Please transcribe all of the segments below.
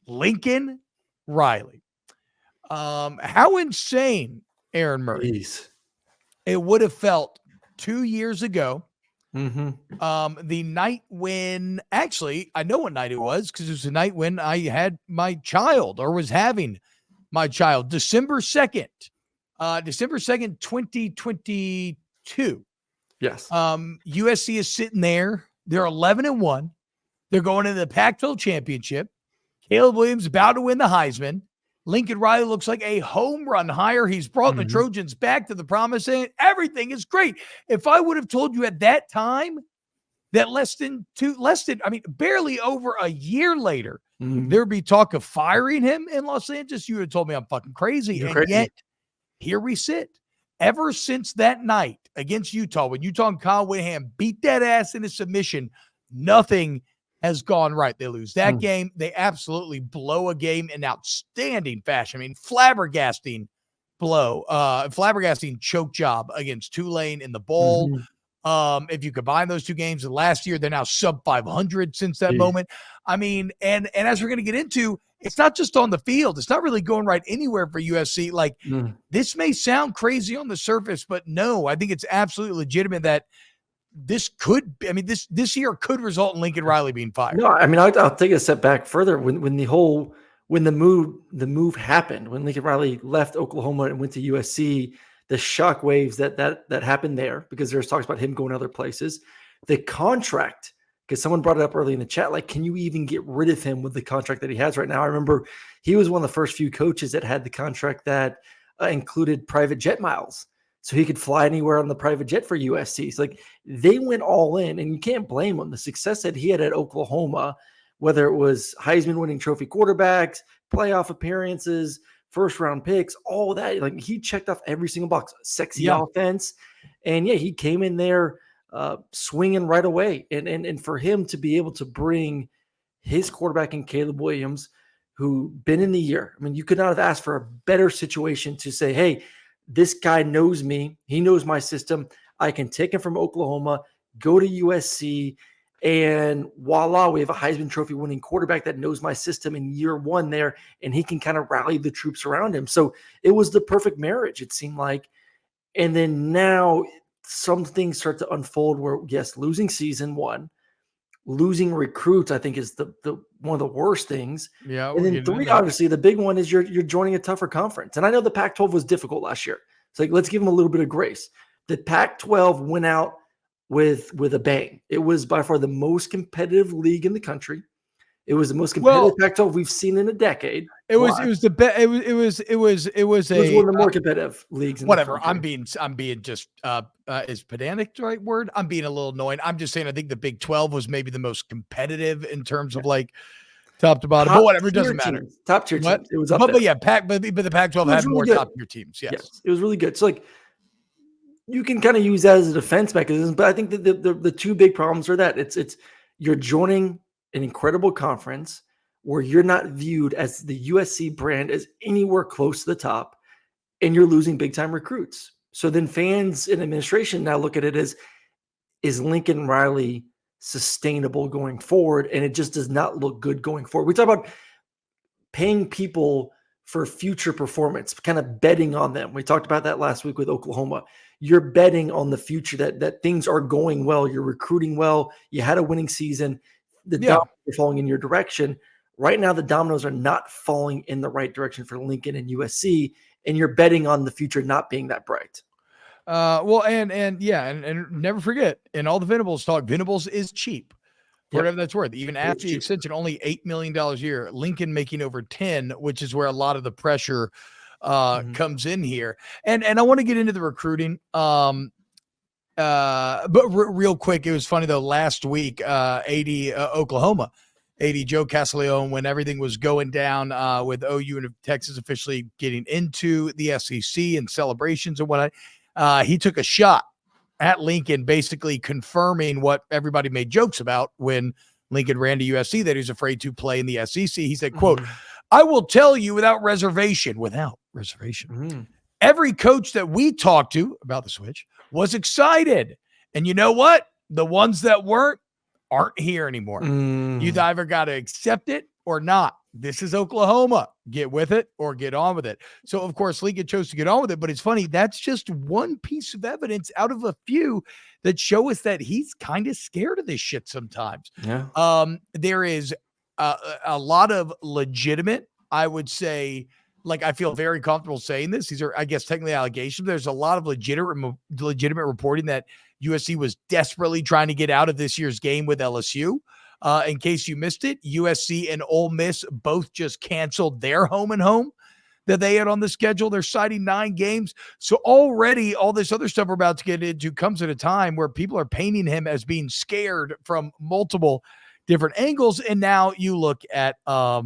Lincoln Riley. How insane, Aaron Murray, Jeez. it would have felt 2 years ago. Mm-hmm. The night when, actually, I know what night it was because it was the night when I had my child or was having my child, December 2nd, 2022. Yes. USC is sitting there. They're 11-1. They're going into the Pac-12 championship. Caleb Williams about to win the Heisman. Lincoln Riley looks like a home run hire. He's brought the Trojans back to the promised land. Everything is great. If I would have told you at that time that barely over a year later, there would be talk of firing him in Los Angeles, you would have told me I'm fucking crazy. You're and crazy. Yet, here we sit. Ever since that night against Utah, when Utah and Kyle Whittingham beat that ass in a submission, nothing has gone right. They lose that game. They absolutely blow a game in outstanding fashion. I mean, flabbergasting choke job against Tulane in the bowl. If you combine those two games, and last year they're now sub 500 since that moment. I mean, and as we're going to get into, it's not just on the field. It's not really going right anywhere for USC. Like this may sound crazy on the surface, but no, I think it's absolutely legitimate that this year could result in Lincoln Riley being fired. No, I mean, I'll take a step back further. When the move happened, when Lincoln Riley left Oklahoma and went to USC, the shockwaves that happened there, because there's talks about him going other places. The contract, because someone brought it up early in the chat, like, can you even get rid of him with the contract that he has right now? I remember he was one of the first few coaches that had the contract that included private jet miles. So he could fly anywhere on the private jet for USC. So like they went all in, and you can't blame him. The success that he had at Oklahoma, whether it was Heisman winning trophy quarterbacks, playoff appearances, first round picks, all that, like he checked off every single box. Sexy offense. And he came in there swinging right away. And for him to be able to bring his quarterback in Caleb Williams, who been in the year, I mean, you could not have asked for a better situation to say, hey, this guy knows me. He knows my system. I can take him from Oklahoma, go to USC, and voila, we have a Heisman Trophy winning quarterback that knows my system in year one there, and he can kind of rally the troops around him. So it was the perfect marriage, it seemed like. And then now some things start to unfold where, yes, losing season one, losing recruits, I think is the one of the worst things. Yeah. And then three, obviously, the big one is you're joining a tougher conference. And I know the Pac-12 was difficult last year. So like, let's give them a little bit of grace. The Pac-12 went out with a bang. It was by far the most competitive league in the country. It was the most competitive Pac-12 we've seen in a decade. It was one of the more competitive leagues. Whatever. I'm being just is pedantic the right word? I'm being a little annoying. I'm just saying I think the Big 12 was maybe the most competitive in terms of like top to bottom. But whatever, it doesn't matter. Top tier teams. It was up there. But the Pac-12 had more top tier teams. Yes, it was really good. So like you can kind of use that as a defense mechanism, but I think that the two big problems are that it's you're joining an incredible conference where you're not viewed as the USC brand as anywhere close to the top, and you're losing big time recruits. So then fans and administration now look at it as, is Lincoln Riley sustainable going forward? And it just does not look good going forward. We talk about paying people for future performance, kind of betting on them. We talked about that last week with Oklahoma. You're betting on the future that things are going well. You're recruiting well. You had a winning season. The dominoes are falling in your direction. Right now, the dominoes are not falling in the right direction for Lincoln and USC, and you're betting on the future not being that bright. And never forget, in all the Venables talk, Venables is cheap. Whatever that's worth. Even after the extension, only $8 million a year. Lincoln making over 10, which is where a lot of the pressure comes in here. And I want to get into the recruiting. But real quick, it was funny though. Last week, Oklahoma, Joe Castiglione, when everything was going down with OU and Texas officially getting into the SEC and celebrations and whatnot, he took a shot at Lincoln, basically confirming what everybody made jokes about when Lincoln ran to USC, that he was afraid to play in the SEC. He said, quote, "I will tell you without reservation, every coach that we talked to about the switch was excited. And you know what? The ones that aren't here anymore. You either got to accept it or not. this is Oklahoma. Get with it or get on with it. So, of course, Lincoln chose to get on with it. But it's funny. That's just one piece of evidence out of a few that show us that he's kind of scared of this shit sometimes. Yeah. There is a lot of legitimate, I would say, like, I feel very comfortable saying this. These are, I guess, technically allegations. There's a lot of legitimate reporting that USC was desperately trying to get out of this year's game with LSU. In case you missed it, USC and Ole Miss both just canceled their home and home that they had on the schedule. They're citing 9 games. So already all this other stuff we're about to get into comes at a time where people are painting him as being scared from multiple different angles. And now you look at how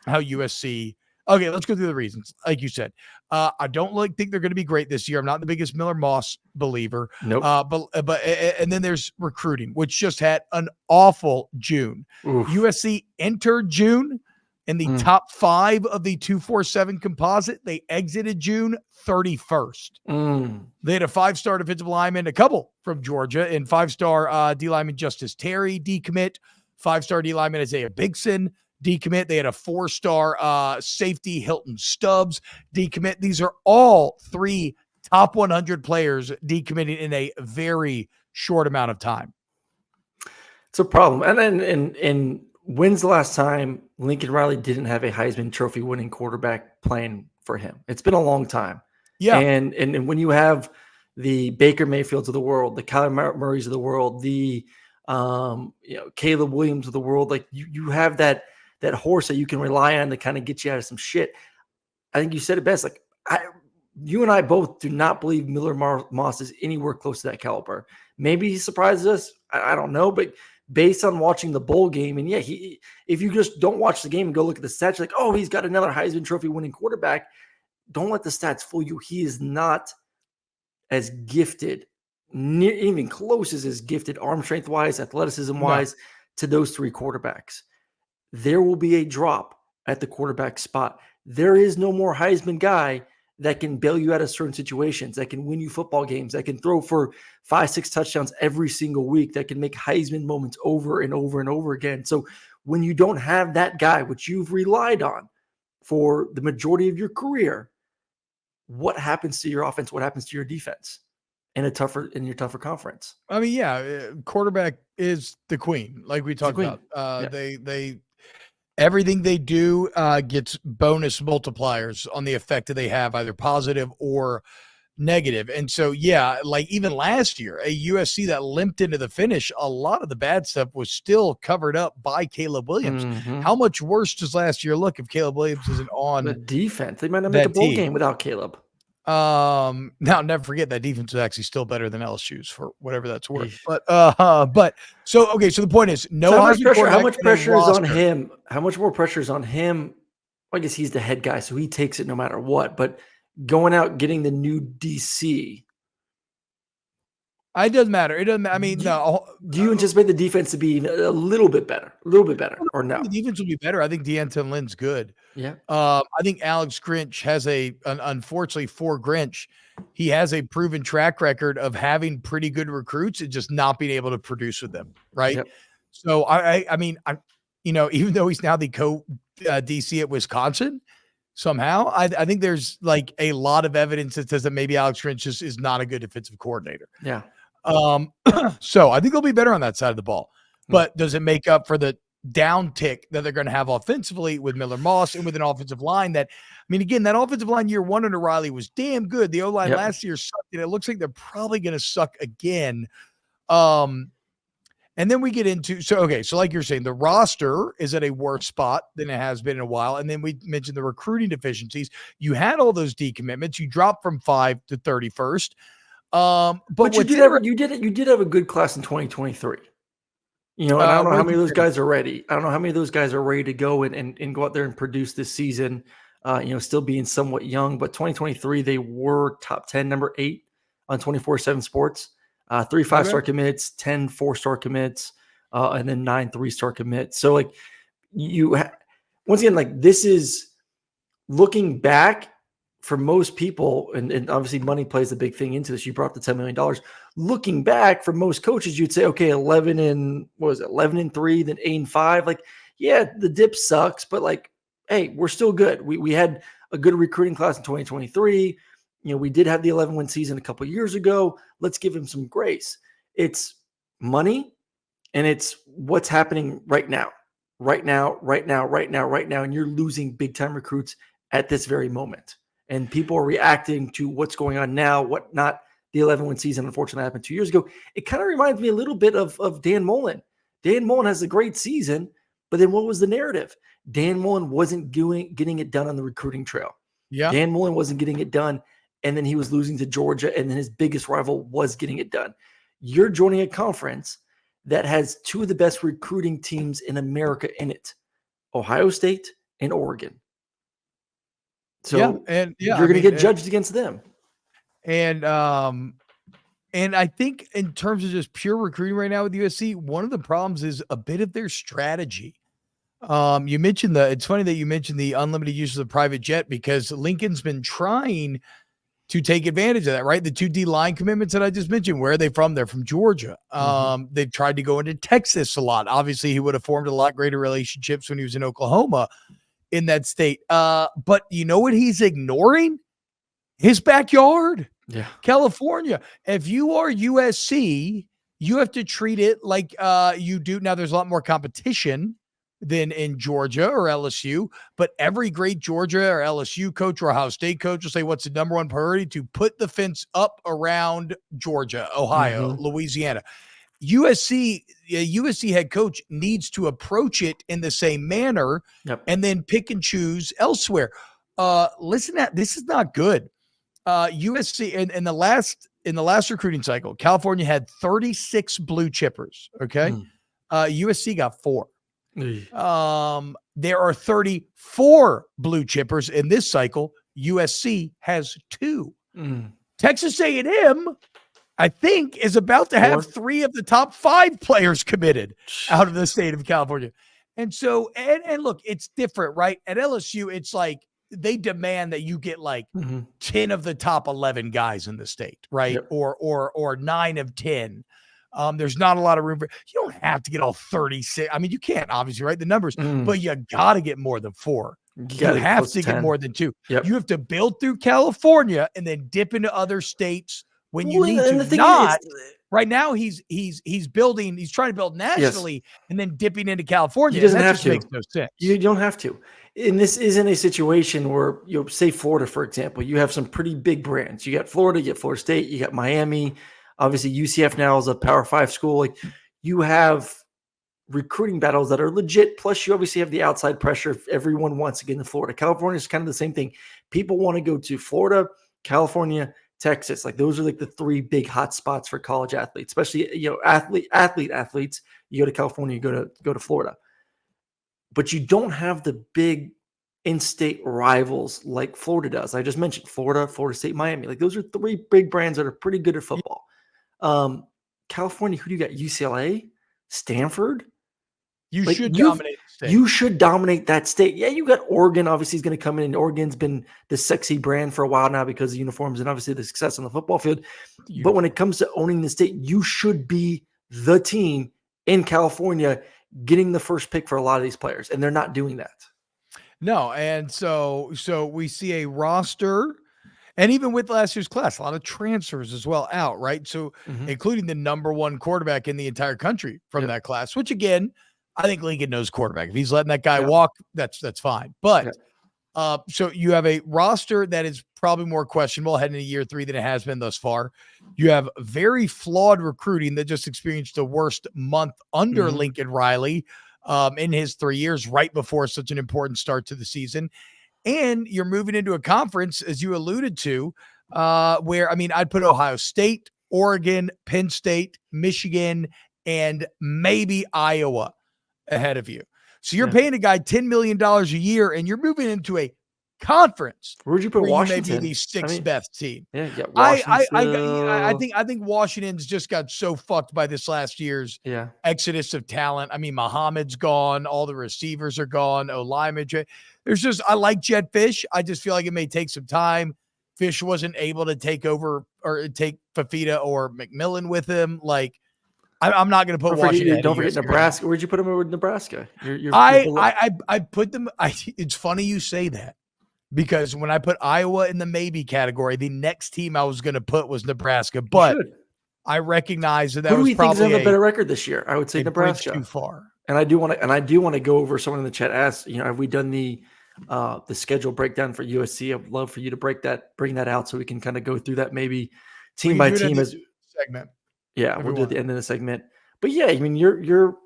USC. Okay, let's go through the reasons. Like you said, I don't think they're going to be great this year. I'm not the biggest Miller Moss believer. Nope. But and then there's recruiting, which just had an awful June. Oof. USC entered June in the top 5 of the 247 composite. They exited June 31st. They had a 5-star defensive lineman, a couple from Georgia, and 5-star D lineman Justice Terry decommit, 5-star D lineman Isaiah Bigson decommit. They had a 4-star safety Hilton Stubbs decommit. These are all 3 top 100 players decommitting in a very short amount of time. It's a problem. And when's the last time Lincoln Riley didn't have a Heisman Trophy winning quarterback playing for him? It's been a long time. Yeah. And when you have the Baker Mayfields of the world, the Kyler Murrays of the world, the Caleb Williams of the world, like you have that horse that you can rely on to kind of get you out of some shit. I think you said it best. Like you and I both do not believe Miller Moss is anywhere close to that caliber. Maybe he surprises us. I don't know, but based on watching the bowl game, and if you just don't watch the game and go look at the stats, you're like, oh, he's got another Heisman Trophy winning quarterback. Don't let the stats fool you. He is not as gifted, even close as gifted, arm strength wise, athleticism wise, to those 3 quarterbacks. There will be a drop at the quarterback spot. There is no more Heisman guy that can bail you out of certain situations, that can win you football games, that can throw for 5-6 touchdowns every single week, that can make Heisman moments over and over and over again. So when you don't have that guy, which you've relied on for the majority of your career, what happens to your offense? What happens to your defense in your tougher conference? I mean, quarterback is the queen, like we talked about. They everything they do gets bonus multipliers on the effect that they have, either positive or negative. And so, like even last year, a USC that limped into the finish, a lot of the bad stuff was still covered up by Caleb Williams. Mm-hmm. How much worse does last year look if Caleb Williams isn't on the defense? They might not make a bowl game without Caleb. Now never forget that defense is actually still better than LSU's for whatever that's worth. But so the point is, how much pressure is on him? How much more pressure is on him? I guess he's the head guy, so he takes it no matter what. But going out getting the new DC, it doesn't matter. It doesn't. I mean, no. Do you anticipate the defense to be a little bit better, or no? The defense will be better. I think D'Anton Lynn's good. Yeah. I think Alex Grinch has unfortunately for Grinch, he has a proven track record of having pretty good recruits and just not being able to produce with them. Right. Yep. So I mean, even though he's now the DC at Wisconsin, somehow I think there's like a lot of evidence that says that maybe Alex Grinch is not a good defensive coordinator. Yeah. So I think they'll be better on that side of the ball. But does it make up for the downtick that they're going to have offensively with Miller Moss and with an offensive line that, I mean, again, that offensive line year 1 under Riley was damn good. The O-line last year sucked, and it looks like they're probably going to suck again. And then we get into, so like you're saying, the roster is at a worse spot than it has been in a while. And then we mentioned the recruiting deficiencies. You had all those decommitments. You dropped from 5 to 31st. But you did have a good class in 2023. And I don't know how many of those guys are ready. I don't know how many of those guys are ready to go and go out there and produce this season, still being somewhat young. But 2023, they were top 10, number 8 on 24/7 Sports. 3 5-star commits, 10 4-star commits, and then 9 3-star commits. So like once again, like this is looking back for most people, and obviously money plays a big thing into this. You brought the $10 million. Looking back for most coaches, you'd say, okay, 11 and 3, then 8 and 5. Like, yeah, the dip sucks, but like, hey, we're still good. We had a good recruiting class in 2023. We did have the 11-win season a couple of years ago. Let's give him some grace. It's money, and it's what's happening right now. Right now, and you're losing big time recruits at this very moment. And people are reacting to what's going on now, what not. The 11-win season, unfortunately, happened 2 years ago. It kind of reminds me a little bit of Dan Mullen. Dan Mullen has a great season, but then what was the narrative? Dan Mullen wasn't getting it done on the recruiting trail. Yeah. Dan Mullen wasn't getting it done, and then he was losing to Georgia, and then his biggest rival was getting it done. You're joining a conference that has two of the best recruiting teams in America in it, Ohio State and Oregon. So you're going to get judged against them. And I think in terms of just pure recruiting right now with USC, one of the problems is a bit of their strategy. You mentioned it's funny that you mentioned the unlimited use of the private jet, because Lincoln's been trying to take advantage of that, right? The 2 D line commitments that I just mentioned, where are they from? They're from Georgia. They've tried to go into Texas a lot. Obviously, he would have formed a lot greater relationships when he was in Oklahoma in that state. But you know what he's ignoring? His backyard. Yeah. California. If you are USC, you have to treat it like you do. Now, there's a lot more competition than in Georgia or LSU, but every great Georgia or LSU coach or Ohio State coach will say, what's the number one priority? To put the fence up around Georgia, Ohio, Louisiana. USC head coach needs to approach it in the same manner and then pick and choose elsewhere. Listen, this is not good. USC in the last recruiting cycle, California had 36 blue chippers. Okay. USC got 4. There are 34 blue chippers in this cycle. USC has 2. Texas A&M, I think, is about to have 3 of the top 5 players committed out of the state of California. And so, and look, it's different, right? At LSU, it's like they demand that you get like 10 of the top 11 guys in the state, right? Or 9 of 10. There's not a lot of room for, you don't have to get all 36. I mean, you can't obviously, right? The numbers, but you got to get more than 4. You have to get more than 2. You have to build through California and then dip into other states when you need to. Right now, he's building. He's trying to build nationally and then dipping into California. He doesn't have to. Makes no sense. You don't have to. And this isn't a situation where, say Florida, for example, you have some pretty big brands. You got Florida, you got Florida State, you got Miami. Obviously, UCF now is a Power 5 school. Like, you have recruiting battles that are legit. Plus, you obviously have the outside pressure if everyone wants to get into Florida. California is kind of the same thing. People want to go to Florida, California, Texas. Like, those are like the 3 big hot spots for college athletes, especially athletes. You go to California, you go to Florida. But you don't have the big in-state rivals like Florida does. I just mentioned Florida, Florida State, Miami. Like, those are 3 big brands that are pretty good at football. California, who do you got? UCLA, Stanford. You should dominate the state. You should dominate that state. Yeah, you got Oregon. Obviously, is going to come in. And Oregon's been the sexy brand for a while now because of uniforms and obviously the success on the football field. But when it comes to owning the state, you should be the team in California getting the first pick for a lot of these players, and they're not doing that. No, and so we see a roster, and even with last year's class, a lot of transfers as well out, right? So including the number 1 quarterback in the entire country from that class, which again, I think Lincoln knows quarterback. If he's letting that guy walk, that's fine. But so you have a roster that is probably more questionable heading into year 3 than it has been thus far. You have very flawed recruiting that just experienced the worst month under Lincoln Riley in his 3 years, right before such an important start to the season. And you're moving into a conference, as you alluded to, where, I mean, I'd put Ohio State, Oregon, Penn State, Michigan, and maybe Iowa ahead of you. So you're paying a guy $10 million a year, and you're moving into a conference. Where'd you put Washington? You may be the 6th best team. Yeah, I think Washington's just got so fucked by this last year's exodus of talent. I mean, Muhammad's gone, all the receivers are gone. There's just, I like Jed Fish. I just feel like it may take some time. Fish wasn't able to take over or take Fafita or McMillan with him. Like, I'm not going to put Washington. Don't forget Nebraska. Where'd you put them over with Nebraska? I put them. It's funny you say that, because when I put Iowa in the maybe category, the next team I was going to put was Nebraska, but I recognize that Who do was we think is probably going to have a better record this year? I would say Nebraska. Too far. And I do want to go over. Someone in the chat asked, have we done the schedule breakdown for USC? I'd love for you to bring that out so we can kind of go through that maybe team by team as segment. Yeah, we'll do it at the end of the segment. But yeah, I mean, you're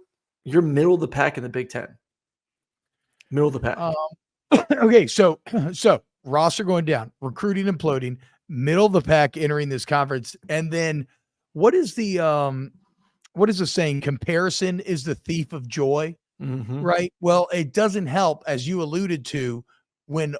middle of the pack in the Big Ten. Middle of the pack. Okay, so roster going down, recruiting imploding, middle of the pack entering this conference, and then what is the saying? Comparison is the thief of joy, right? Well, it doesn't help, as you alluded to, when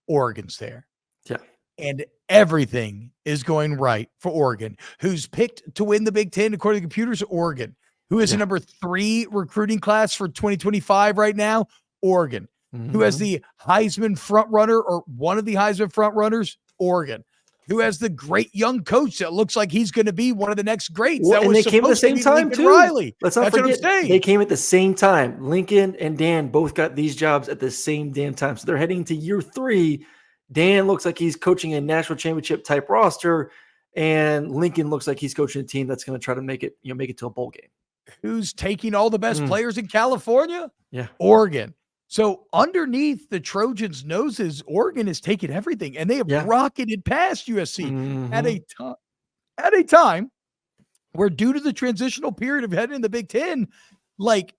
Oregon's there. Yeah. And everything is going right for Oregon, who's picked to win the Big Ten according to computers. Oregon, who is the number 3 recruiting class for 2025 right now. Oregon, who has the Heisman front runner, or one of the Heisman front runners. Oregon, who has the great young coach that looks like he's going to be one of the next greats. Well, and they came at the same time too. Riley. Let's not forget, they came at the same time. Lincoln and Dan both got these jobs at the same damn time. So they're heading to year 3. Dan looks like he's coaching a national championship type roster, and Lincoln looks like he's coaching a team that's going to try to make it to a bowl game. Who's taking all the best players in California? Yeah. Oregon. So underneath the Trojans' noses, Oregon is taking everything, and they have rocketed past USC at a time where, due to the transitional period of heading in the Big Ten, like,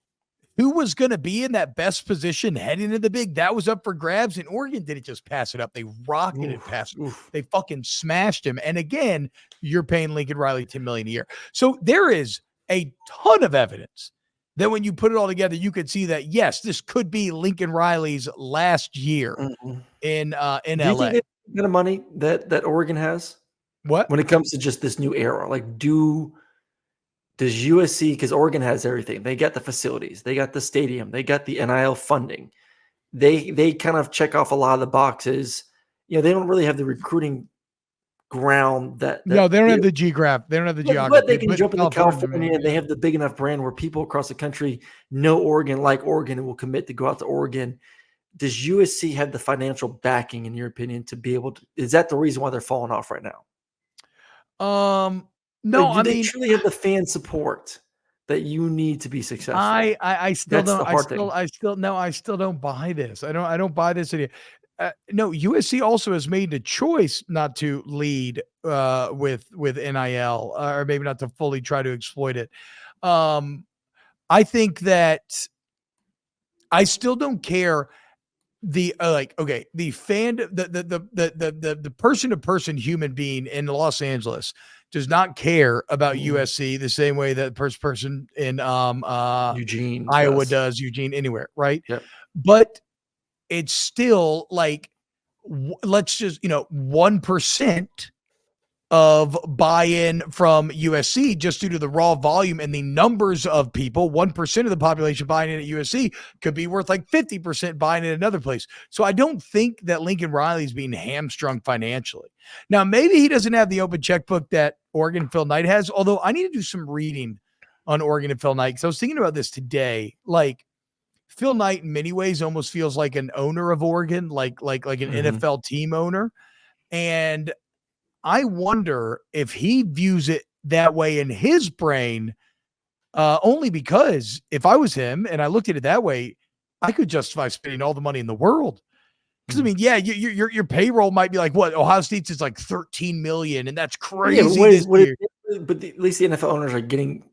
who was going to be in that best position heading into the Big? That was up for grabs, and Oregon didn't just pass it up. They rocketed past him. They fucking smashed him. And again, you're paying Lincoln Riley $10 million a year. So there is a ton of evidence that when you put it all together, you could see that, yes, this could be Lincoln Riley's last year in LA. Do you think the kind of money that Oregon has? What? When it comes to just this new era, like, does USC, because Oregon has everything. They got the facilities, they got the stadium, they got the NIL funding. They kind of check off a lot of the boxes. They don't really have the recruiting ground that no, they don't have the geograph. They don't have the geography. But they can jump into California, and they have the big enough brand where people across the country know Oregon, like Oregon, and will commit to go out to Oregon. Does USC have the financial backing, in your opinion, to be able to? Is that the reason why they're falling off right now? No, I mean, they truly have the fan support that you need to be successful. I still don't. I still don't buy this. I don't buy this idea. No, USC also has made a choice not to lead with NIL, or maybe not to fully try to exploit it. I think that I still don't care. The person to person human being in Los Angeles does not care about USC the same way that the person in Eugene, Iowa does, Eugene, anywhere, right? Yep. But it's still like, let's just 1% of buy-in from USC, just due to the raw volume and the numbers of people. 1% of the population buying in at USC could be worth like 50% buying in another place. So I don't think that Lincoln Riley is being hamstrung financially. Now, maybe he doesn't have the open checkbook that Oregon and Phil Knight has, although I need to do some reading on Oregon and Phil Knight, because I was thinking about this today. Like, Phil Knight in many ways almost feels like an owner of Oregon, like an NFL team owner. And I wonder if he views it that way in his brain, only because if I was him and I looked at it that way, I could justify spending all the money in the world. Because I mean, yeah, your payroll might be like, what, Ohio State's is like 13 million, and that's crazy. Yeah, but at least the NFL owners are getting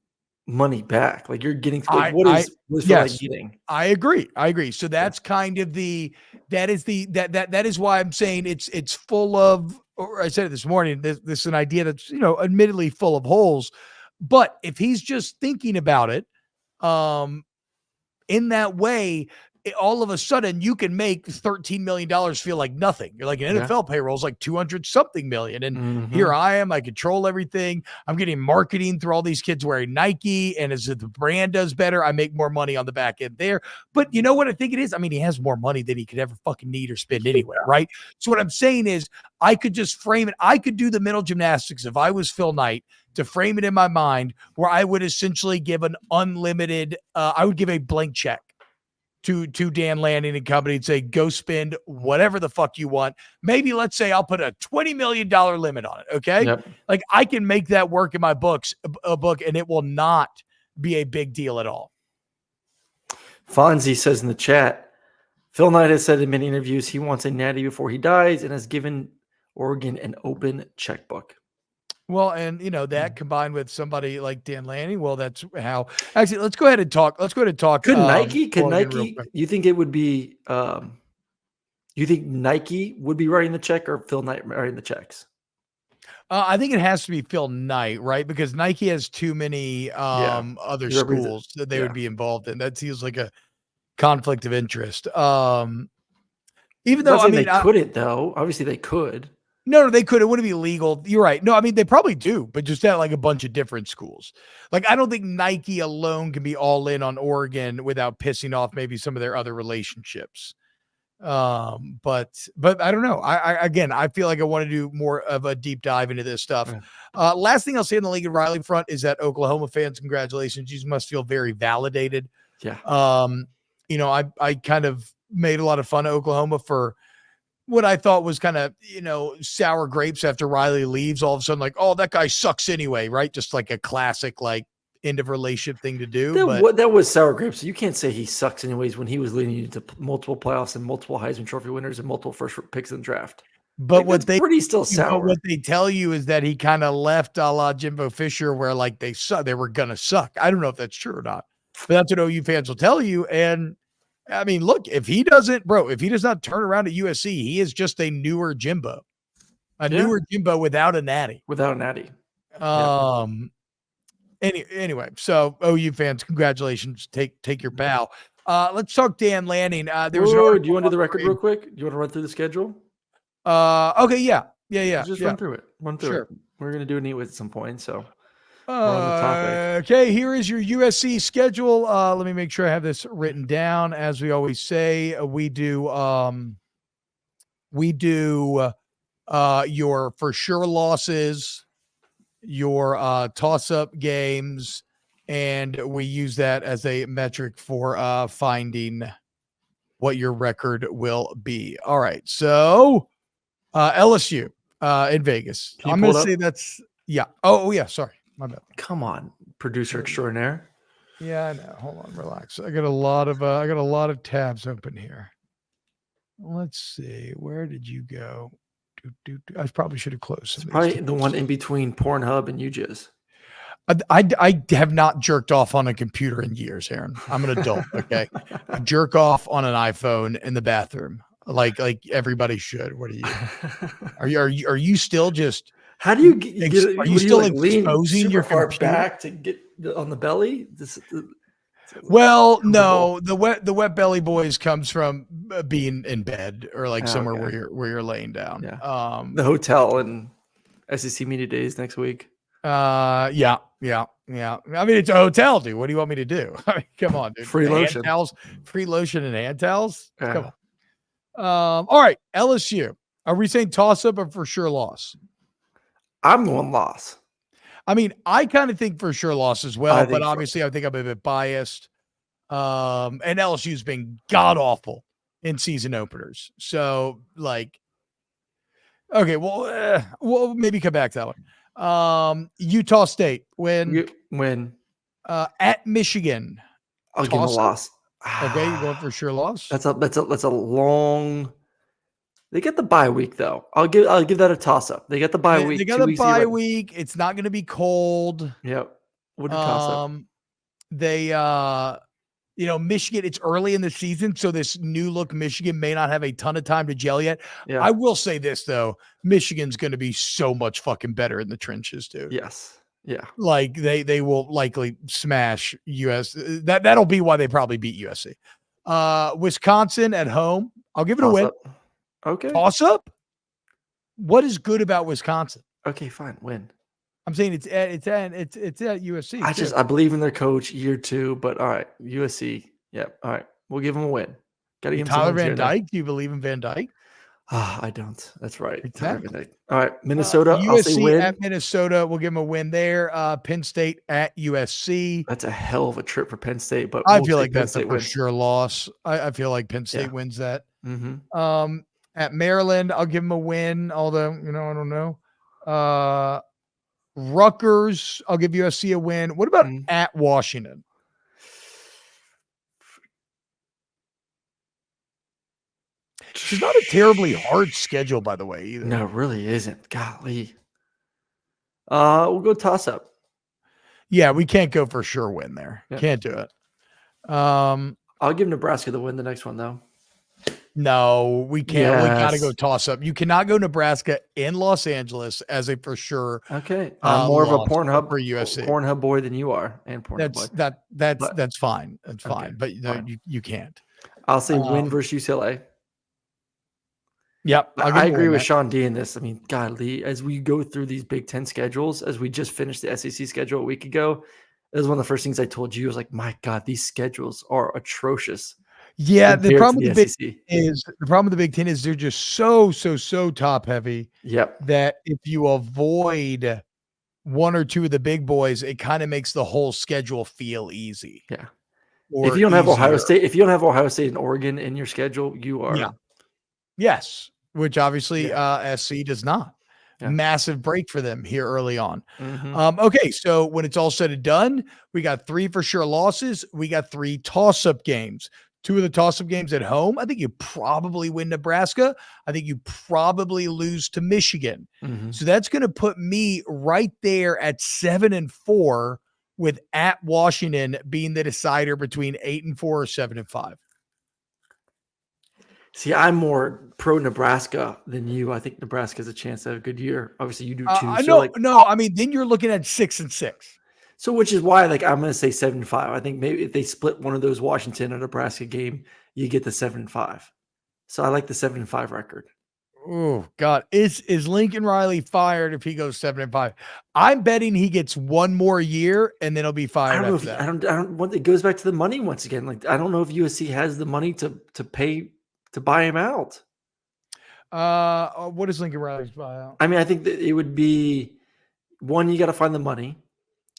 money back. Like, you're getting what is getting? I agree. So that's kind of that is why I'm saying it's full of, or I said it this morning, this is an idea that's, admittedly full of holes. But if he's just thinking about it in that way, all of a sudden you can make $13 million feel like nothing. You're like, an NFL payroll is like 200 something million. And here I am, I control everything. I'm getting marketing through all these kids wearing Nike. And as the brand does better, I make more money on the back end there. But you know what I think it is? I mean, he has more money than he could ever fucking need or spend anyway. Right. So what I'm saying is I could just frame it. I could do the mental gymnastics if I was Phil Knight to frame it in my mind where I would essentially give an unlimited, I would give a blank check to Dan Lanning and company and say, go spend whatever the fuck you want. Maybe let's say I'll put a $20 million limit on it. Okay. Yep. Like I can make that work in my book, and it will not be a big deal at all. Fonzie says in the chat, Phil Knight has said in many interviews he wants a natty before he dies and has given Oregon an open checkbook. Well, and that combined with somebody like Dan Lanning, well, that's how. Actually, let's go ahead and talk. Could Nike? You think it would be? You think Nike would be writing the check or Phil Knight writing the checks? I think it has to be Phil Knight, right? Because Nike has too many other schools that they would be involved in. That seems like a conflict of interest. Even though they couldn't, though. Obviously, they could. No, they could. It wouldn't be legal. You're right. No, I mean, they probably do, but just at like a bunch of different schools. Like, I don't think Nike alone can be all in on Oregon without pissing off maybe some of their other relationships. But I don't know. I feel like I want to do more of a deep dive into this stuff. Last thing I'll say on the Lincoln Riley front is that Oklahoma fans, congratulations. You must feel very validated. Yeah. I kind of made a lot of fun of Oklahoma for what I thought was kind of, sour grapes after Riley leaves. All of a sudden, like, oh, that guy sucks anyway, right? Just like a classic, like, end of relationship thing to do. That was sour grapes. You can't say he sucks anyways when he was leading you to multiple playoffs and multiple Heisman Trophy winners and multiple first picks in the draft. But what they tell you is that he kind of left a la Jimbo Fisher, where like they were gonna suck. I don't know if that's true or not, but that's what OU fans will tell you. And I mean, look, if he does not turn around at USC, he is just a newer Jimbo, newer Jimbo without a natty. Anyway, so OU fans, congratulations. Take your bow. Let's talk Dan Lanning. Do you want to do the record real quick? Do you want to run through the schedule? Okay. Yeah. Just run through it. Sure. We're going to do a neat with at some point. So we're on the topic. Okay. Here is your USC schedule. Let me make sure I have this written down. As we always say, we do your for sure losses, your toss-up games, and we use that as a metric for finding what your record will be. All right, so LSU in Vegas. I'm going to say that's Oh yeah, sorry, my bad. Come on, producer extraordinaire. Yeah, I know. Hold on, relax. I got a lot of tabs open here. Let's see. Where did you go? I probably should have closed. It's probably the one in between Pornhub and UJizz. I have not jerked off on a computer in years, Aaron. I'm an adult. Okay. I jerk off on an iPhone in the bathroom. Like everybody should. What are you? Are you still just, how do you get are you still exposing your far back to get on the belly? Well, no, the wet belly boys comes from being in bed or like somewhere where you're laying down. Yeah. The hotel and SEC Media Days next week. Yeah. I mean, it's a hotel, dude. What do you want me to do? I mean, come on, dude. Free lotion and hand towels. Yeah. Come on. All right, LSU. Are we saying toss up or for sure loss? I'm going loss. I mean, I kind of think for sure loss as well, but obviously I think I'm a bit biased. And LSU's been god awful in season openers. So like, okay, well, we'll maybe come back to that one. Utah State when at Michigan. I'll give them a loss. Okay, you going for sure loss? That's a long. They get the bye week though. I'll give that a toss up. They get the bye week. They got a bye week. It's not going to be cold. Yep. Would toss up. They Michigan, it's early in the season, so this new look Michigan may not have a ton of time to gel yet. Yeah. I will say this though, Michigan's going to be so much fucking better in the trenches, dude. Yes. Yeah. Like they will likely smash US. That'll be why they probably beat USC. Wisconsin at home. I'll give it a Toss win. up. Okay. Toss up. What is good about Wisconsin? Okay, fine. Win. I'm saying it's at USC too. I believe in their coach year 2, but all right, USC. Yep. All right, we'll give them a win. Got to give them some Tyler wins here Van and there. Dyke. Do you believe in Van Dyke? I don't. That's right. Exactly. Tyler Van Dyke. All right, Minnesota. I'll say USC win. at Minnesota. We'll give them a win there. Penn State at USC. That's a hell of a trip for Penn State, but I we'll feel say like Penn that's State a for wins. sure loss. I feel like Penn State Yeah. wins that. Mm-hmm. At Maryland, I'll give them a win, although, I don't know. Rutgers, I'll give USC a win. What about at Washington? It's not a terribly hard schedule, by the way, either. No, it really isn't. Golly. We'll go toss up. Yeah, we can't go for sure win there. Yeah. Can't do it. I'll give Nebraska the win the next one, though. No, we can't. Yes. We got to go toss up. You cannot go Nebraska in Los Angeles as a for sure. Okay, I'm more of a Pornhub boy than you are, and Pornhub boy. That's fine. That's fine. But no, fine. You can't. I'll say win versus UCLA. Yep, I agree with Sean D in this. I mean, golly, as we go through these Big Ten schedules, as we just finished the SEC schedule a week ago, it was one of the first things I told you. I was like, my God, these schedules are atrocious. Yeah, the problem with the Big Ten is they're just so top heavy. Yep. That if you avoid one or two of the big boys, it kind of makes the whole schedule feel easy. Yeah. If you don't have Ohio State and Oregon in your schedule, you are. Yeah. Yes, which obviously SC does not. Yeah. Massive break for them here early on. Okay, so when it's all said and done, we got 3 for sure losses. We got 3 toss-up games. 2 of the toss-up games at home. I think you probably win Nebraska. I think you probably lose to Michigan. So that's going to put me right there at 7-4, with at Washington being the decider between 8-4 or 7-5. See, I'm more pro Nebraska than you. I think Nebraska has a chance to have a good year. Obviously, you do too. No. I mean, then you're looking at 6-6. So, which is why, I'm going to say 7-5. I think maybe if they split one of those Washington or Nebraska game, you get the 7-5. So I like the 7-5 record. Oh God, is Lincoln Riley fired if he goes 7-5? I'm betting he gets one more year and then he'll be fired. I don't. It goes back to the money once again. Like, I don't know if USC has the money to pay to buy him out. What is Lincoln Riley's buyout? I mean, I think that it would be, one, you got to find the money.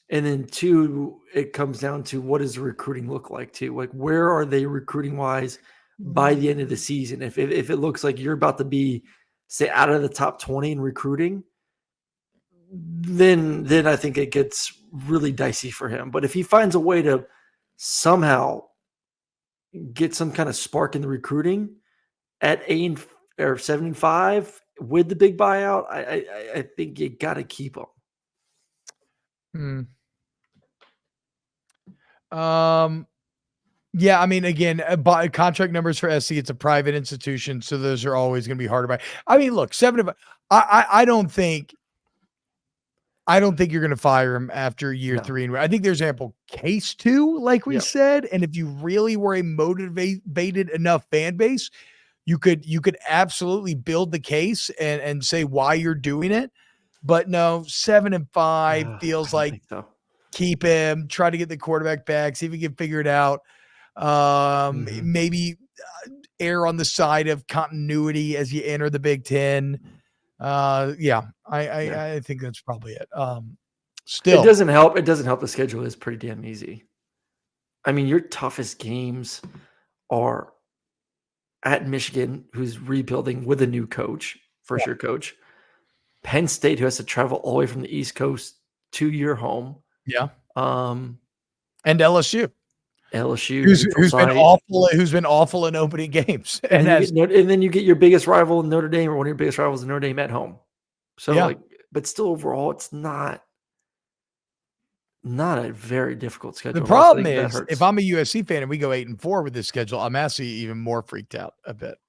And then 2, it comes down to what does the recruiting look like too? Like, where are they recruiting wise by the end of the season? If it looks like you're about to be, say, out of the top 20 in recruiting, then I think it gets really dicey for him. But if he finds a way to somehow get some kind of spark in the recruiting at 8 or 7-5 with the big buyout, I think you got to keep him. Yeah, I mean, again, contract numbers for SC, it's a private institution, so those are always going to be hard to buy. I mean, look, 7-5. I don't think you're going to fire him after year 3. And I think there's ample case to, like we said. And if you really were a motivated enough fan base, you could absolutely build the case and say why you're doing it. But no, 7-5 feels like keep him, try to get the quarterback back, see if he can figure it out. Maybe err on the side of continuity as you enter the Big Ten. I think that's probably it. Still, it doesn't help. It doesn't help. The schedule is pretty damn easy. I mean, your toughest games are at Michigan, who's rebuilding with a new coach, first-year coach. Penn State, who has to travel all the way from the East Coast to your home. Yeah. And LSU, who's been awful in opening games, and then you get your biggest rival, Notre Dame, or one of your biggest rivals, Notre Dame, at home. So, but still, overall, it's not a very difficult schedule. The problem is, if I'm a USC fan and we go 8-4 with this schedule, I'm actually even more freaked out a bit.